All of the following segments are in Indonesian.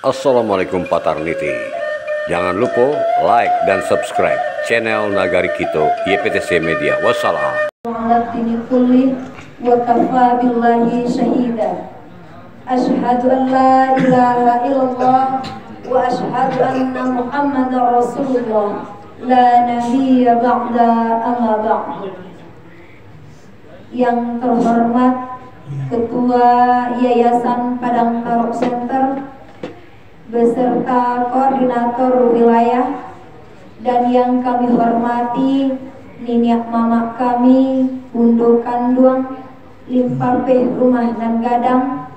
Assalamualaikum Patarniti. Jangan lupa like dan subscribe channel Nagari Kito YPTC Media. Wassalam. Wa kafa billahi syahida. Asyhadu an la ilaha illallah wa asyhadu anna Muhammadar Rasulullah. La nabiyya ba'da amma ba'd. Yang terhormat Ketua Yayasan Padang Taro Center beserta koordinator wilayah, dan yang kami hormati Niniak Mama kami, Bundo Kanduang, Limpape Rumah nan Gadang.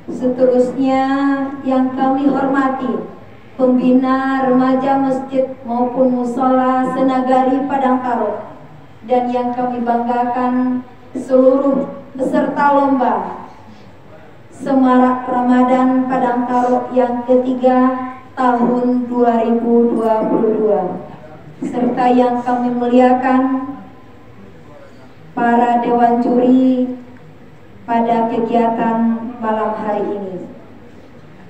Seterusnya yang kami hormati pembina remaja masjid maupun musola senagari Padang Taro, dan yang kami banggakan seluruh peserta lomba Semarak Ramadan Padang Taro yang ketiga tahun 2022, serta yang kami muliakan para dewan juri pada kegiatan malam hari ini.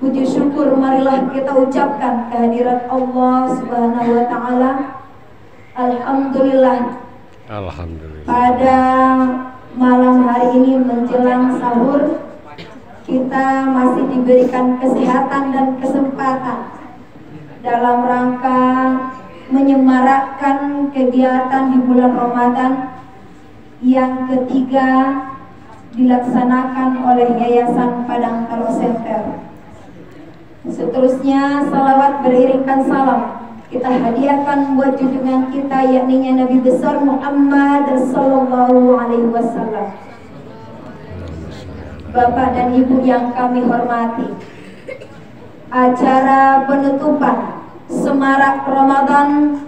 Puji syukur marilah kita ucapkan kehadirat Allah Subhanahu wa taala. Alhamdulillah. Alhamdulillah. Pada malam hari ini menjelang sahur kita masih diberikan kesehatan dan kesempatan dalam rangka menyemarakkan kegiatan di bulan Ramadan yang ketiga dilaksanakan oleh Yayasan Padang Taro Center. Seterusnya salawat beriringkan salam kita hadiahkan buat junjungan kita, yakni Nabi besar Muhammad sallallahu alaihi wasallam. Bapak dan Ibu yang kami hormati, acara penutupan Semarak Ramadan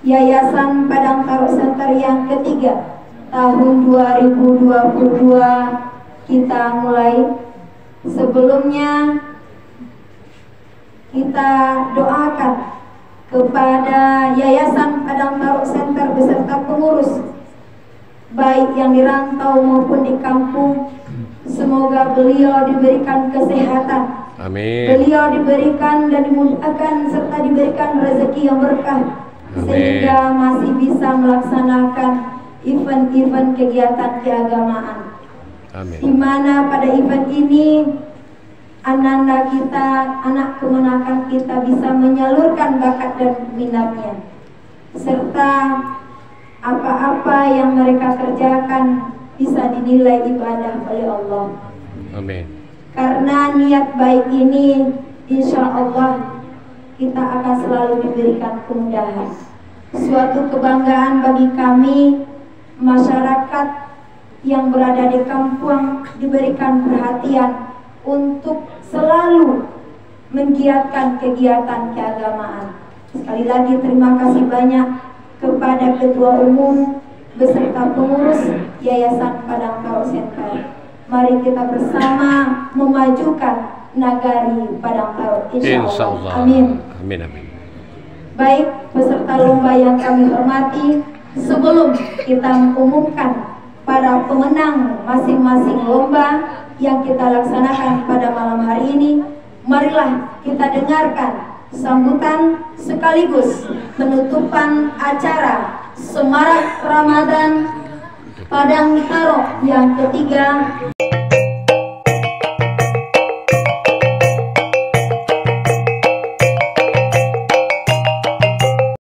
Yayasan Padang Taro Center yang ketiga tahun 2022 kita mulai. Sebelumnya kita doakan kepada Yayasan Padang Taro Center beserta pengurus, baik yang di rantau maupun di kampung. Semoga beliau diberikan kesehatan, amin. Beliau diberikan dan dimudahkan serta diberikan rezeki yang berkah, amin, sehingga masih bisa melaksanakan event-event kegiatan keagamaan. Amin. Di mana pada event ini ananda kita, anak kemenakan kita bisa menyalurkan bakat dan minatnya, serta apa-apa yang mereka kerjakan bisa dinilai ibadah oleh Allah. Amin. Karena niat baik ini, insya Allah kita akan selalu diberikan kemudahan. Suatu kebanggaan bagi kami, masyarakat yang berada di kampung diberikan perhatian untuk selalu menggiatkan kegiatan keagamaan. Sekali lagi terima kasih banyak kepada Ketua Umum beserta pengurus Yayasan Padang Taro Center. Mari kita bersama memajukan Nagari Padang Taro, insya Allah. Amin. Amin, amin. Baik peserta lomba yang kami hormati, sebelum kita mengumumkan para pemenang masing-masing lomba yang kita laksanakan pada malam hari ini, marilah kita dengarkan sambutan sekaligus penutupan acara Semarak Ramadan Padang Taro yang ketiga.